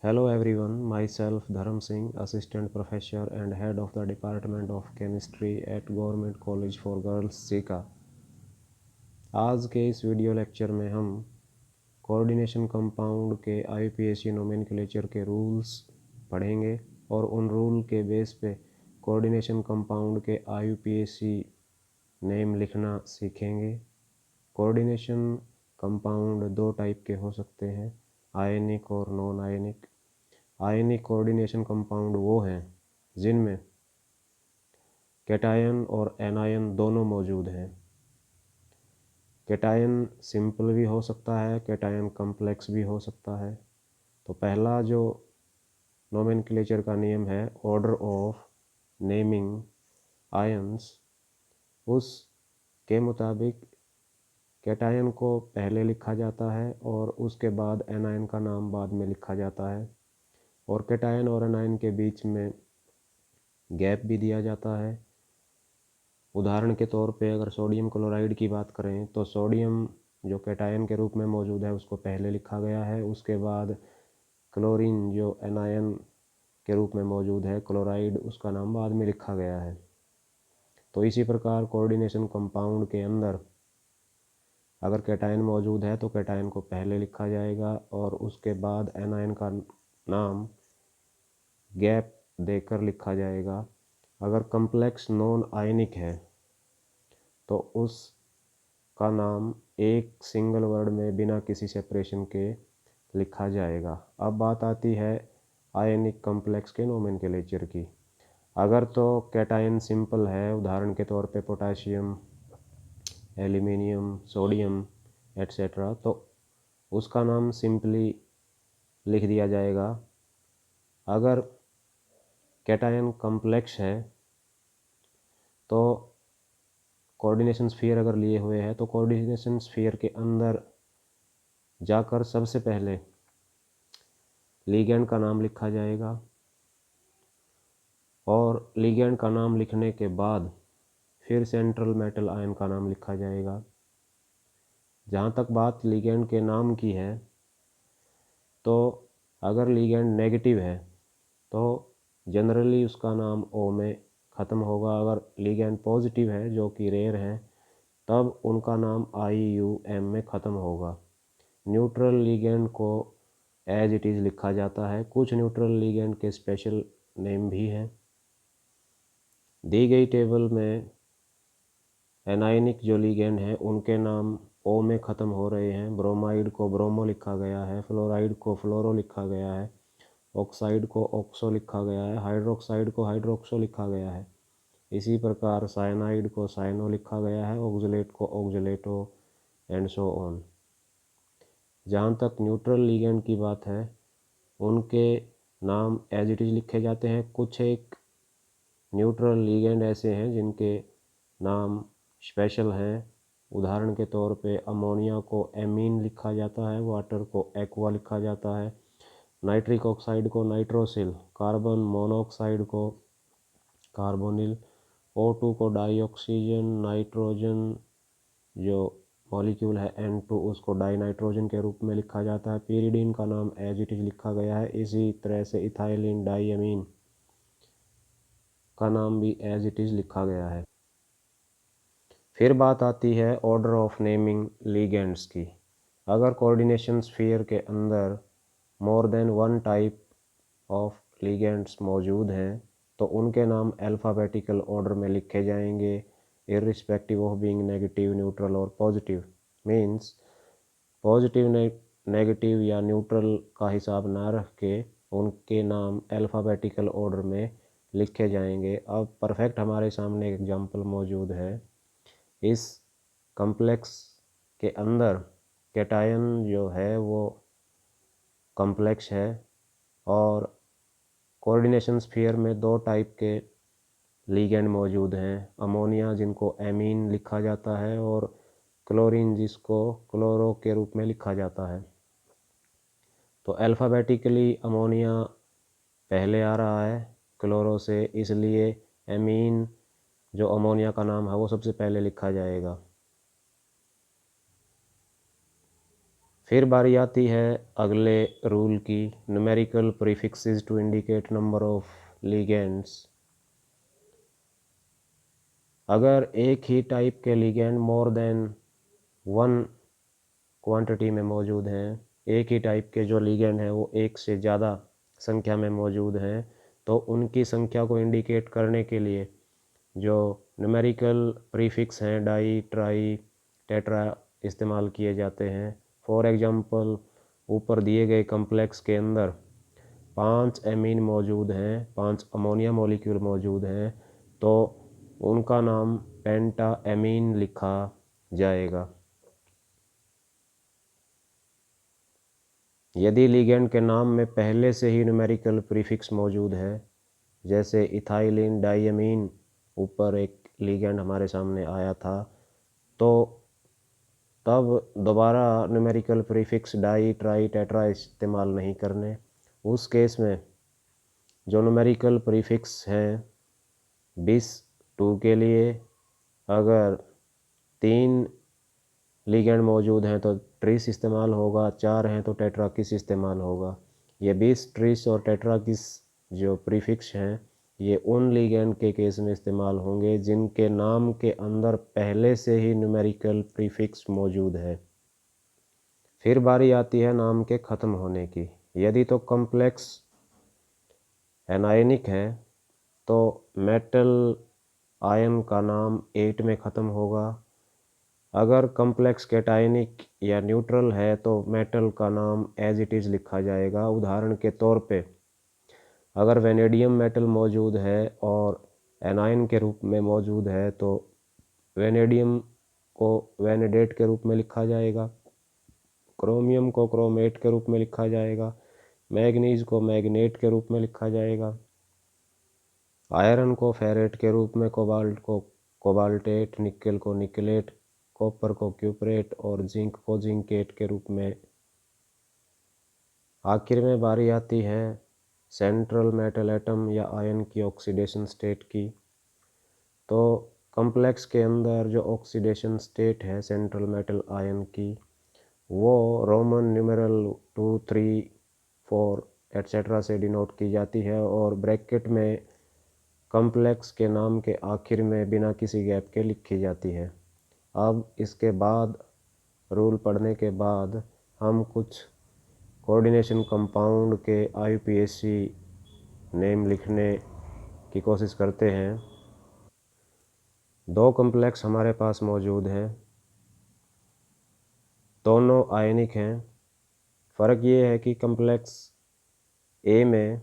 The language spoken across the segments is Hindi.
Hello everyone, myself Dharam Singh, Assistant Professor and Head of the Department of Chemistry at Government College for Girls, caeca. आज के इस वीडियो लेक्चर में हम कोऑर्डिनेशन कंपाउंड के IUPAC नोमेनक्लेचर के रूल्स पढ़ेंगे और उन रूल के बेस पे कोऑर्डिनेशन कंपाउंड के IUPAC नेम लिखना सीखेंगे। कोऑर्डिनेशन कंपाउंड दो टाइप के हो सकते हैं, आयनिक और नॉन आयनिक। आयनिक कोऑर्डिनेशन कंपाउंड वो हैं जिनमें कैटायन और एनायन दोनों मौजूद हैं। कैटायन सिंपल भी हो सकता है, कैटायन कम्प्लेक्स भी हो सकता है। तो पहला जो नोमेनक्लेचर का नियम है, ऑर्डर ऑफ नेमिंग आयन्स, उसके मुताबिक कैटायन को पहले लिखा जाता है और उसके बाद एनायन का नाम बाद में लिखा जाता है। और कैटायन और एनायन के बीच में गैप भी दिया जाता है। उदाहरण के तौर पे अगर सोडियम क्लोराइड की बात करें तो सोडियम जो कैटायन के रूप में मौजूद है उसको पहले लिखा गया है, उसके बाद क्लोरीन जो एनायन के रूप में मौजूद है क्लोराइड, उसका नाम बाद में लिखा गया है। तो इसी प्रकार कोऑर्डिनेशन कंपाउंड के अंदर अगर कैटायन मौजूद है तो कैटायन को पहले लिखा जाएगा और उसके बाद एनायन का नाम गैप देकर लिखा जाएगा। अगर कम्प्लेक्स नॉन आयनिक है तो उसका नाम एक सिंगल वर्ड में बिना किसी सेपरेशन के लिखा जाएगा। अब बात आती है आयनिक कम्प्लेक्स के नोमेनक्लेचर की। अगर तो कैटायन सिंपल है, उदाहरण के तौर पे पोटाशियम, एल्यूमिनियम, सोडियम एट्सेट्रा, तो उसका नाम सिंपली लिख दिया जाएगा। अगर कैटायन कम्प्लेक्स है तो कोऑर्डिनेशन स्फीयर अगर लिए हुए हैं तो कोऑर्डिनेशन स्फीयर के अंदर जाकर सबसे पहले लिगेंड का नाम लिखा जाएगा और लिगेंड का नाम लिखने के बाद फिर सेंट्रल मेटल आयन का नाम लिखा जाएगा। जहाँ तक बात लिगेंड के नाम की है तो अगर लिगेंड नेगेटिव है तो जनरली उसका नाम ओ में ख़त्म होगा। अगर लिगेंड पॉजिटिव है जो कि रेयर है तब उनका नाम IUM में ख़त्म होगा। न्यूट्रल लिगेंड को एज इट इज़ लिखा जाता है। कुछ न्यूट्रल लिगेंड के स्पेशल नेम भी हैं। दी गई टेबल में एनायनिक जो लिगेंड हैं उनके नाम ओ में ख़त्म हो रहे हैं। ब्रोमाइड को ब्रोमो लिखा गया है, फ्लोराइड को फ्लोरो लिखा गया है, ऑक्साइड को ऑक्सो लिखा गया है, हाइड्रोक्साइड को हाइड्रोक्सो लिखा गया है। इसी प्रकार साइनाइड को साइनो लिखा गया है, ऑक्सलेट को ऑक्सलेटो एंड सो ऑन। जहाँ तक न्यूट्रल लिगेंड की बात है उनके नाम एज इट इज़ लिखे जाते हैं। कुछ एक न्यूट्रल लिगेंड ऐसे हैं जिनके नाम स्पेशल हैं। उदाहरण के तौर पे अमोनिया को एमीन लिखा जाता है, वाटर को एक्वा लिखा जाता है, नाइट्रिक ऑक्साइड को नाइट्रोसिल, कार्बन मोनोऑक्साइड को कार्बोनिल, O2 को डाइऑक्सीजन, नाइट्रोजन जो मॉलिक्यूल है N2 उसको डाई नाइट्रोजन के रूप में लिखा जाता है। पीरिडीन का नाम एज इट इज़ लिखा गया है। इसी तरह से इथाइलिन डाइअमीन का नाम भी एज इट इज़ लिखा गया है। फिर बात आती है ऑर्डर ऑफ नेमिंग लिगेंड्स की। अगर कोऑर्डिनेशन स्फीयर के अंदर मोर than one type of ligands मौजूद हैं तो उनके नाम अल्फ़ाबेटिकल ऑर्डर में लिखे जाएंगे, irrespective of being negative, neutral और पॉजिटिव। मीन्स पॉजिटिव नेगेटिव या न्यूट्रल का हिसाब ना रख के उनके नाम अल्फ़ाबेटिकल ऑर्डर में लिखे जाएंगे। अब परफेक्ट हमारे सामने एक एग्जांपल मौजूद है। इस कम्प्लेक्स के अंदर कैटायन जो है वो कम्प्लेक्स है और कोऑर्डिनेशन स्फीयर में दो टाइप के लिगेंड मौजूद हैं, अमोनिया जिनको एमीन लिखा जाता है और क्लोरीन जिसको क्लोरो के रूप में लिखा जाता है। तो अल्फ़ाबेटिकली अमोनिया पहले आ रहा है क्लोरो से, इसलिए एमीन जो अमोनिया का नाम है वो सबसे पहले लिखा जाएगा। फिर बारी आती है अगले रूल की, numerical prefixes to indicate number of ligands. अगर एक ही टाइप के ligand more than one quantity में मौजूद हैं, एक ही टाइप के जो लिगेंड हैं वो एक से ज़्यादा संख्या में मौजूद हैं, तो उनकी संख्या को इंडिकेट करने के लिए जो न्यूमेरिकल प्रीफिक्स हैं डाई, ट्राई, टेट्रा इस्तेमाल किए जाते हैं। फॉर एग्जांपल, ऊपर दिए गए कम्प्लेक्स के अंदर 5 एमीन मौजूद हैं, 5 अमोनिया मॉलिक्यूल मौजूद हैं, तो उनका नाम पेंटा एमीन लिखा जाएगा। यदि लिगेंड के नाम में पहले से ही न्यूमेरिकल प्रीफिक्स मौजूद है, जैसे इथाइलिन डाइअमीन, ऊपर एक लिगेंड हमारे सामने आया था, तो तब दोबारा numerical prefix di, tri, tetra इस्तेमाल नहीं करने। उस केस में जो न्यूमेरिकल प्रीफिक्स हैं bis 2 के लिए, अगर 3 लिगेंड मौजूद हैं तो ट्रिस इस्तेमाल होगा, 4 हैं तो टेट्राकिस इस्तेमाल होगा। ये bis, ट्रिस और टेट्राकिस जो प्रीफिक्स हैं ये उन लिगेंड के केस में इस्तेमाल होंगे जिनके नाम के अंदर पहले से ही न्यूमेरिकल प्रीफिक्स मौजूद है। फिर बारी आती है नाम के ख़त्म होने की। यदि तो कॉम्प्लेक्स एनायनिक है तो मेटल आयन का नाम 8 में ख़त्म होगा। अगर कॉम्प्लेक्स कैटायनिक या न्यूट्रल है तो मेटल का नाम एज इट इज़ लिखा जाएगा। उदाहरण के तौर पे अगर वेनेडियम मेटल मौजूद है और एनायन के रूप में मौजूद है तो वेनेडियम को वेनेडेट के रूप में लिखा जाएगा, क्रोमियम को क्रोमेट के रूप में लिखा जाएगा, मैग्नीज को मैग्नेट के रूप में लिखा जाएगा, आयरन को फेरेट के रूप में, कोबाल्ट को कोबाल्टेट, निकल को निकलेट, कॉपर को क्यूपरेट और जिंक को जिंकेट के रूप में। आखिर में बारी आती है सेंट्रल मेटल एटम या आयन की ऑक्सीडेशन स्टेट की। तो कॉम्प्लेक्स के अंदर जो ऑक्सीडेशन स्टेट है सेंट्रल मेटल आयन की, वो रोमन न्यूमेरल 2, 3, 4 एट्सेट्रा से डिनोट की जाती है और ब्रैकेट में कॉम्प्लेक्स के नाम के आखिर में बिना किसी गैप के लिखी जाती है। अब इसके बाद रूल पढ़ने के बाद हम कुछ कोऑर्डिनेशन कंपाउंड के IUPAC नेम लिखने की कोशिश करते हैं। 2 कॉम्प्लेक्स हमारे पास मौजूद हैं, दोनों आयनिक हैं। फ़र्क ये है कि कॉम्प्लेक्स ए में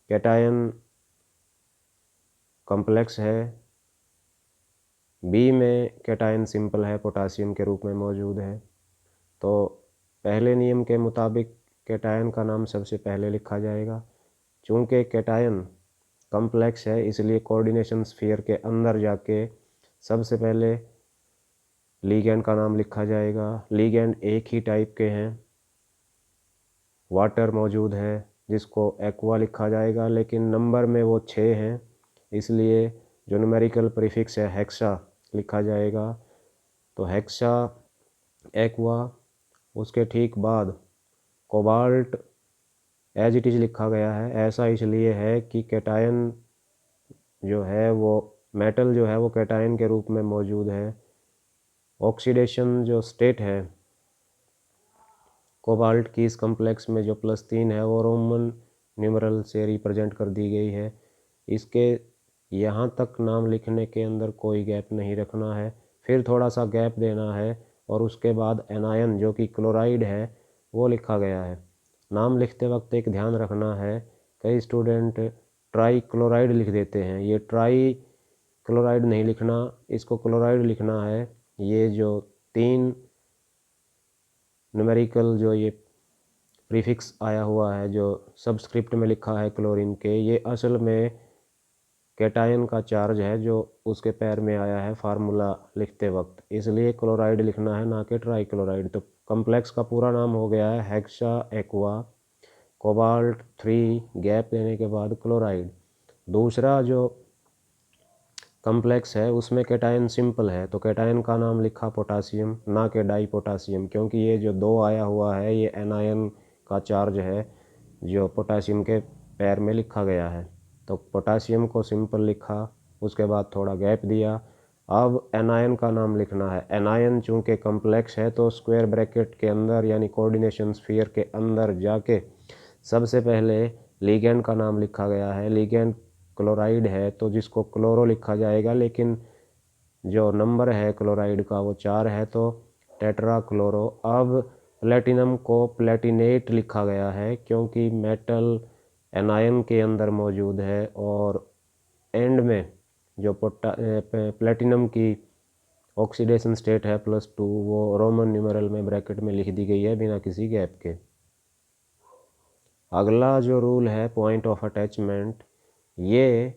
कैटायन कॉम्प्लेक्स है, बी में कैटायन सिंपल है, पोटासियम के रूप में मौजूद है। तो पहले नियम के मुताबिक कैटायन का नाम सबसे पहले लिखा जाएगा। चूँकि कैटायन कॉम्प्लेक्स है इसलिए कोऑर्डिनेशन स्फीयर के अंदर जाके सबसे पहले लिगेंड का नाम लिखा जाएगा। लिगेंड एक ही टाइप के हैं, वाटर मौजूद है जिसको एक्वा लिखा जाएगा, लेकिन नंबर में वो 6 हैं, इसलिए जो न्यूमेरिकल प्रीफिक्स है हेक्सा लिखा जाएगा। तो हेक्सा एक्वा, उसके ठीक बाद कोबाल्ट एज इट इज़ लिखा गया है। ऐसा इसलिए है कि कैटायन जो है वो मेटल जो है वो कैटायन के रूप में मौजूद है। ऑक्सीडेशन जो स्टेट है कोबाल्ट की इस कॉम्प्लेक्स में जो +3 है वो रोमन न्यूमेरल से रिप्रेजेंट कर दी गई है। इसके यहाँ तक नाम लिखने के अंदर कोई गैप नहीं रखना है, फिर थोड़ा सा गैप देना है और उसके बाद एनायन जो कि क्लोराइड है वो लिखा गया है। नाम लिखते वक्त एक ध्यान रखना है, कई स्टूडेंट ट्राई क्लोराइड लिख देते हैं, ये ट्राई क्लोराइड नहीं लिखना, इसको क्लोराइड लिखना है। ये जो 3 न्यूमेरिकल जो ये प्रीफिक्स आया हुआ है जो सबस्क्रिप्ट में लिखा है क्लोरीन के, ये असल में कैटायन का चार्ज है जो उसके पैर में आया है फार्मूला लिखते वक्त, इसलिए क्लोराइड लिखना है ना कि ट्राई क्लोराइड। तो कॉम्प्लेक्स का पूरा नाम हो गया है हेक्सा एक्वा कोबाल्ट 3 गैप देने के बाद क्लोराइड। दूसरा जो कम्प्लेक्स है उसमें कैटायन सिंपल है, तो कैटायन का नाम लिखा पोटासियम, ना कि डाई पोटासियम, क्योंकि ये जो 2 आया हुआ है ये एनायन का चार्ज है जो पोटासियम के पैर में लिखा गया है। तो पोटासियम को सिंपल लिखा, उसके बाद थोड़ा गैप दिया। अब एनायन का नाम लिखना है। एनायन चूँकि कम्प्लेक्स है तो स्क्वायर ब्रैकेट के अंदर यानी कोऑर्डिनेशन स्फीयर के अंदर जाके सबसे पहले लिगेंड का नाम लिखा गया है। लिगेंड क्लोराइड है तो जिसको क्लोरो लिखा जाएगा, लेकिन जो नंबर है क्लोराइड का वो 4 है तो टेट्रा क्लोरो। अब प्लेटिनम को प्लेटिनेट लिखा गया है क्योंकि मेटल एनायन के अंदर मौजूद है, और एंड में जो प्लेटिनम की ऑक्सीडेशन स्टेट है +2 वो रोमन न्यूमेरल में ब्रैकेट में लिख दी गई है बिना किसी गैप के। अगला जो रूल है पॉइंट ऑफ अटैचमेंट, ये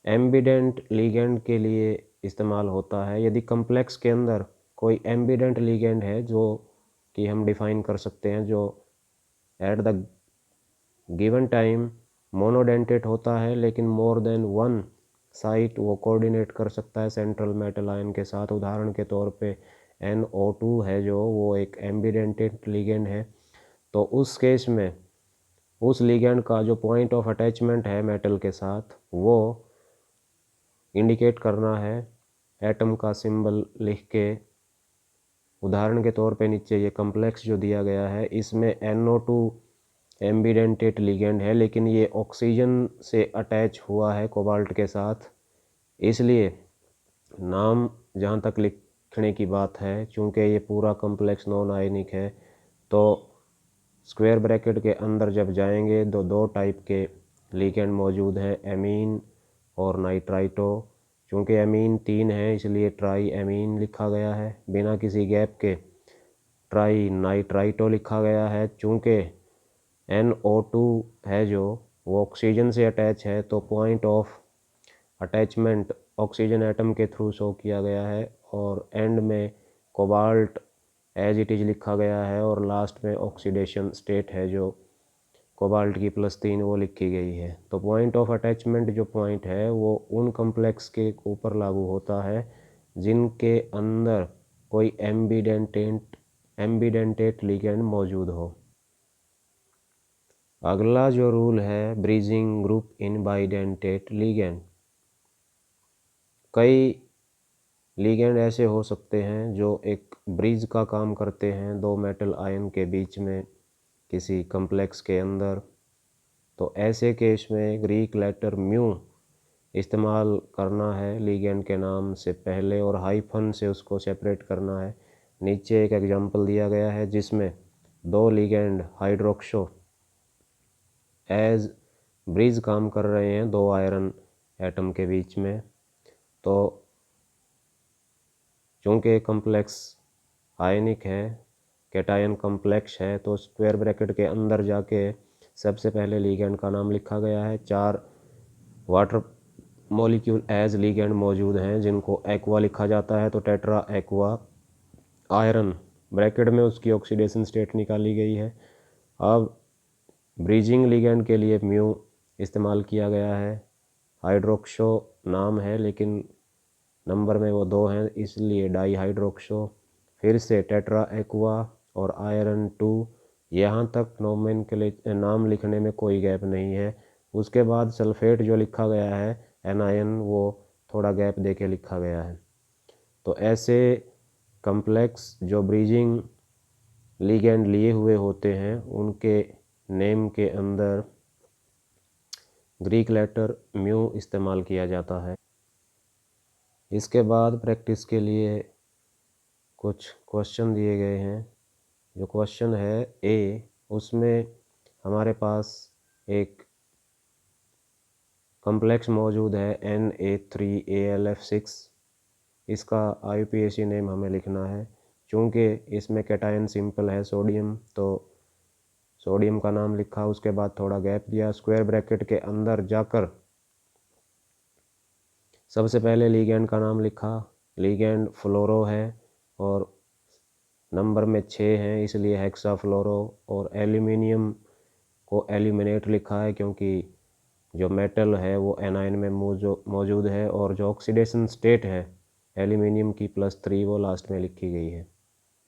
एम्बिडेंट लिगेंड के लिए इस्तेमाल होता है। यदि कम्प्लेक्स के अंदर कोई एम्बिडेंट लिगेंड है जो कि हम डिफाइन कर सकते हैं, जो at the given time monodentate होता है लेकिन मोर देन वन साइट वो कोऑर्डिनेट कर सकता है सेंट्रल मेटल आयन के साथ। उदाहरण के तौर पे NO2 है जो वो एक एम्बिडेंटेड लिगेंड है, तो उस केस में उस लिगेंड का जो पॉइंट ऑफ अटैचमेंट है मेटल के साथ वो इंडिकेट करना है एटम का सिंबल लिख के। उदाहरण के तौर पे नीचे ये कम्प्लेक्स जो दिया गया है इसमें NO2 एम्बिडेंटेड लिगेंड है, लेकिन ये ऑक्सीजन से अटैच हुआ है कोबाल्ट के साथ, इसलिए नाम जहाँ तक लिखने की बात है, चूँकि ये पूरा कम्प्लेक्स नॉन आयनिक है, तो स्क्वायर ब्रैकेट के अंदर जब जाएंगे तो 2 टाइप के लिगेंड मौजूद हैं, एमीन और नाइट्राइटो। चूँकि एमीन 3 है इसलिए ट्राई एमीन लिखा गया है, बिना किसी गैप के ट्राई नाइट्राइटो लिखा गया है। चूँकि NO2 है जो वो ऑक्सीजन से अटैच है तो point of attachment oxygen atom के थ्रू शो किया गया है, और एंड में कोबाल्ट एज इट इज़ लिखा गया है, और लास्ट में ऑक्सीडेशन स्टेट है जो कोबाल्ट की +3 वो लिखी गई है। तो पॉइंट ऑफ अटैचमेंट जो पॉइंट है वो उन कम्प्लेक्स के ऊपर लागू होता है जिनके अंदर कोई एम्बिडेंटेट लिगेंड मौजूद हो। अगला जो रूल है bridging group in bidentate ligand. कई लिगेंड ऐसे हो सकते हैं जो एक ब्रिज का काम करते हैं 2 मेटल आयन के बीच में किसी कम्प्लेक्स के अंदर। तो ऐसे केस में ग्रीक लेटर म्यू इस्तेमाल करना है लिगेंड के नाम से पहले, और हाइफन से उसको सेपरेट करना है। नीचे एक एग्जांपल दिया गया है जिसमें 2 लिगेंड हाइड्रोक्सो एज ब्रिज काम कर रहे हैं 2 आयरन एटम के बीच में। तो चूँकि कम्प्लेक्स आयनिक है, कैटायन कम्प्लेक्स है, तो स्क्वायर ब्रैकेट के अंदर जाके सबसे पहले लिगेंड का नाम लिखा गया है। 4 वाटर मॉलिक्यूल एज लिगेंड मौजूद हैं जिनको एक्वा लिखा जाता है, तो टेट्रा एक्वा आयरन ब्रैकेट में उसकी ऑक्सीडेशन स्टेट निकाली गई है। अब ब्रीजिंग लिगेंड के लिए म्यू इस्तेमाल किया गया है। हाइड्रोक्सो नाम है लेकिन नंबर में वो 2 हैं इसलिए डाई हाइड्रोक्सो। फिर से टेट्रा एक्वा और आयरन 2, यहाँ तक नाम लिखने में कोई गैप नहीं है। उसके बाद सल्फेट जो लिखा गया है एनायन वो थोड़ा गैप दे के लिखा गया है। तो ऐसे कम्प्लेक्स जो ब्रीजिंग लिगेंड लिए हुए होते हैं उनके नेम के अंदर ग्रीक लेटर म्यू इस्तेमाल किया जाता है। इसके बाद प्रैक्टिस के लिए कुछ क्वेश्चन दिए गए हैं। जो क्वेश्चन है A, उसमें हमारे पास एक कम्प्लेक्स मौजूद है Na3AlF6। इसका IUPAC नेम हमें लिखना है। चूँकि इसमें कैटायन सिंपल है सोडियम, तो सोडियम का नाम लिखा, उसके बाद थोड़ा गैप दिया, स्क्वायर ब्रैकेट के अंदर जाकर सबसे पहले लिगेंड का नाम लिखा। लिगेंड फ्लोरो है और नंबर में 6 हैं इसलिए हेक्सा फ्लोरो, और एल्यूमिनियम को एल्यूमिनेट लिखा है क्योंकि जो मेटल है वो एनायन में मौजूद है, और जो ऑक्सीडेशन स्टेट है एल्यूमिनियम की +3 वो लास्ट में लिखी गई है।